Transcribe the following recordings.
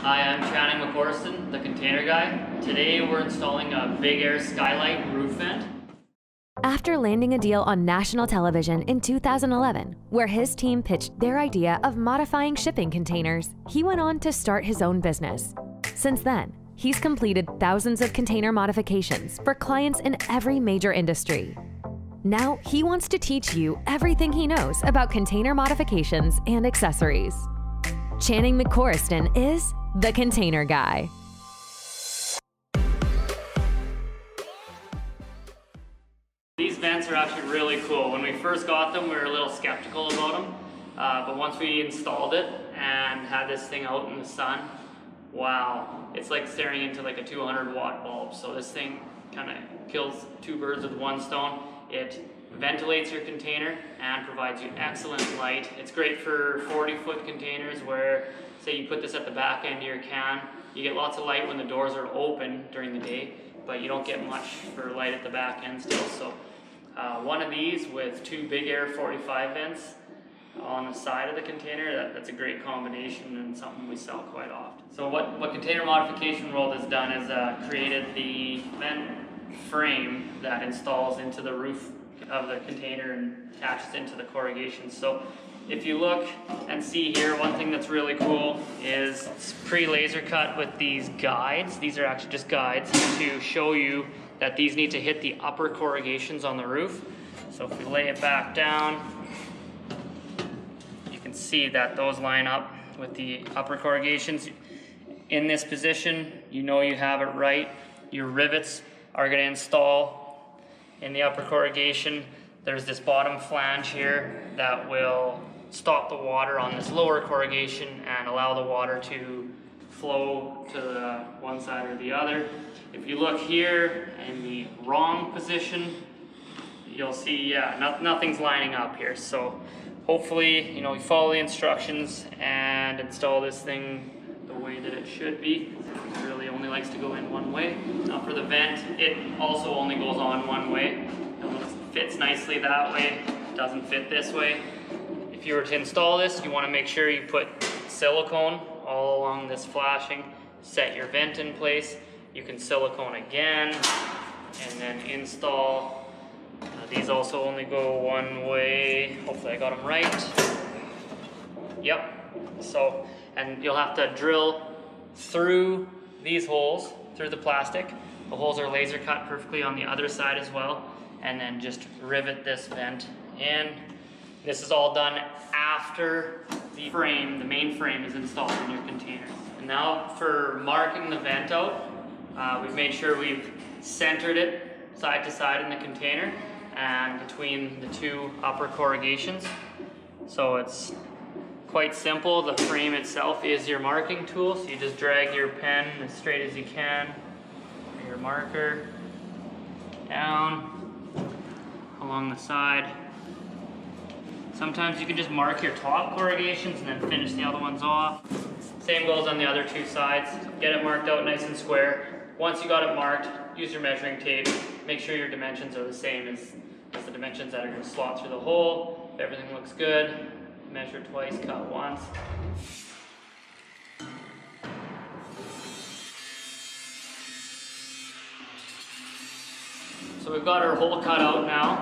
Hi, I'm McCorriston, the container guy. Today we're installing a big air skylight roof vent. After landing a deal on national television in 2011, where his team pitched their idea of modifying shipping containers, he went on to start his own business. Since then, he's completed thousands of container modifications for clients in every major industry. Now he wants to teach you everything he knows about container modifications and accessories. Channing McCorriston is the container guy. These vents are actually really cool. When we first got them, we were a little skeptical about them, but once we installed it and had this thing out in the sun, wow, it's like staring into like a 200-watt bulb. So this thing kind of kills two birds with one stone. It ventilates your container and provides you excellent light. It's great for 40-foot containers where, say you put this at the back end of your can, you get lots of light when the doors are open during the day, but you don't get much for light at the back end still. So one of these with two big air 45 vents on the side of the container, that's a great combination and something we sell quite often. So what Container Modification World has done is created the vent frame that installs into the roof of the container and attaches into the corrugation. So if you look and see here, one thing that's really cool is it's pre-laser cut with these guides. These are actually just guides to show you that these need to hit the upper corrugations on the roof. So if we lay it back down, you can see that those line up with the upper corrugations. In this position, you know you have it right. Your rivets are going to install in the upper corrugation. There's this bottom flange here that will stop the water on this lower corrugation and allow the water to flow to the one side or the other. If you look here in the wrong position, you'll see, nothing's lining up here. So hopefully, you follow the instructions and install this thing the way that it should be. It really only likes to go in one way. Now for the vent, it also only goes on one way. It fits nicely that way, it doesn't fit this way. If you were to install this, you want to make sure you put silicone all along this flashing, set your vent in place. You can silicone again and then install. These also only go one way. Hopefully I got them right. Yep. So, and you'll have to drill through these holes, through the plastic. The holes are laser cut perfectly on the other side as well. And then just rivet this vent in. This is all done after the frame, the main frame is installed in your container. And now for marking the vent out, we've made sure we've centered it side to side in the container and between the two upper corrugations. So it's quite simple. The frame itself is your marking tool, so you just drag your pen as straight as you can, or your marker, down along the side. Sometimes you can just mark your top corrugations and then finish the other ones off. Same goes on the other two sides. Get it marked out nice and square. Once you got it marked, use your measuring tape. Make sure your dimensions are the same as the dimensions that are going to slot through the hole. If everything looks good, measure twice, cut once. So we've got our hole cut out now,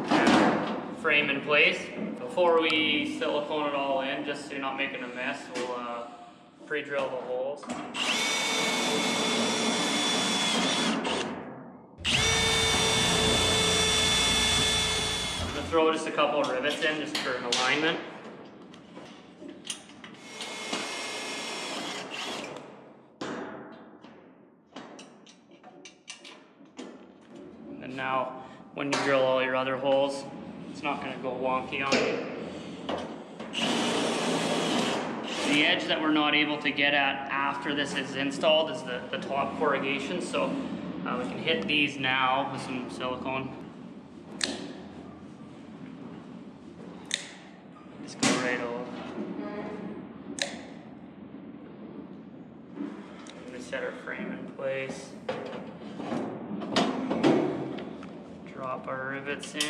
and frame in place. Before we silicone it all in, just so you're not making a mess, we'll pre-drill the holes. I'm going to throw just a couple of rivets in just for alignment. And now, when you drill all your other holes, it's not going to go wonky on you. The edge that we're not able to get at after this is installed is the top corrugation, so we can hit these now with some silicone. Just go right over. I'm going to set our frame in place. Drop our rivets in.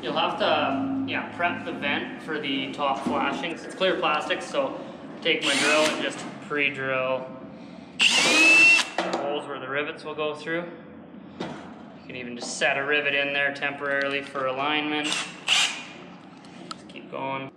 You'll have to prep the vent for the top flashings. It's clear plastic, so take my drill and just pre-drill the holes where the rivets will go through. You can even just set a rivet in there temporarily for alignment. Just keep going.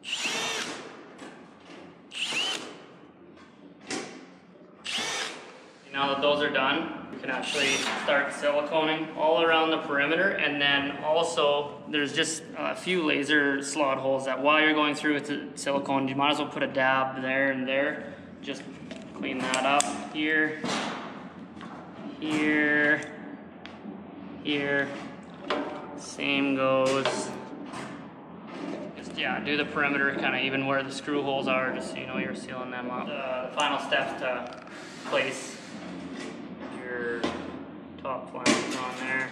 Now that those are done, you can actually start siliconing all around the perimeter, and then also there's just a few laser slot holes that while you're going through with the silicone, you might as well put a dab there and there. Just clean that up here, here, here. Same goes. Just do the perimeter kind of even where the screw holes are, just so you know you're sealing them up. The final steps to place your top flange on there.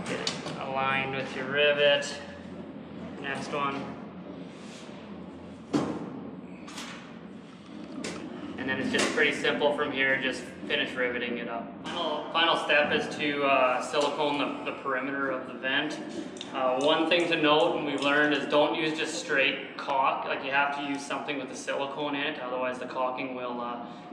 Get it aligned with your rivet. Next one. And then it's just pretty simple from here, just finish riveting it up. Final step is to silicone the perimeter of the vent. One thing to note, and we've learned, is don't use just straight caulk. Like, you have to use something with the silicone in it, otherwise the caulking will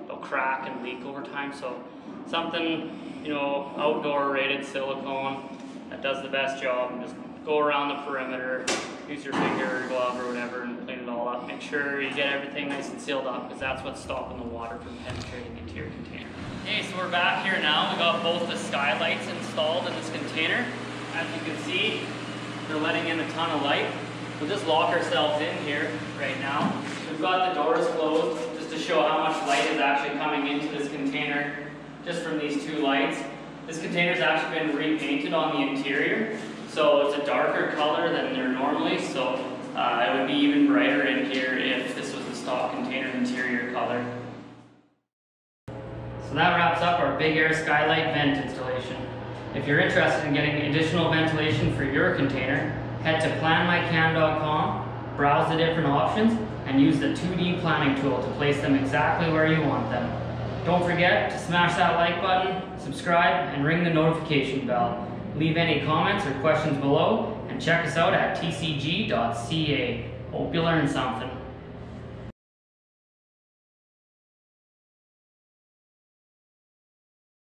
it'll crack and leak over time. So something, outdoor rated silicone that does the best job, and just go around the perimeter, use your finger or glove or whatever and clean it all up. Make sure you get everything nice and sealed up, because that's what's stopping the water from penetrating into your container. Okay, so we're back here now. We got both the skylights installed in this container. As you can see, they're letting in a ton of light. We'll just lock ourselves in here right now. We've got the doors closed just to show how much light is actually coming into this container just from these two lights. This container's actually been repainted on the interior, so it's a darker color than they're normally, so it would be even brighter in here if this was the stock container interior color. So that wraps up our big air skylight vent installation. If you're interested in getting additional ventilation for your container, head to planmycan.com, browse the different options, and use the 2D planning tool to place them exactly where you want them. Don't forget to smash that like button, subscribe, and ring the notification bell. Leave any comments or questions below, and check us out at tcg.ca. Hope you learned something.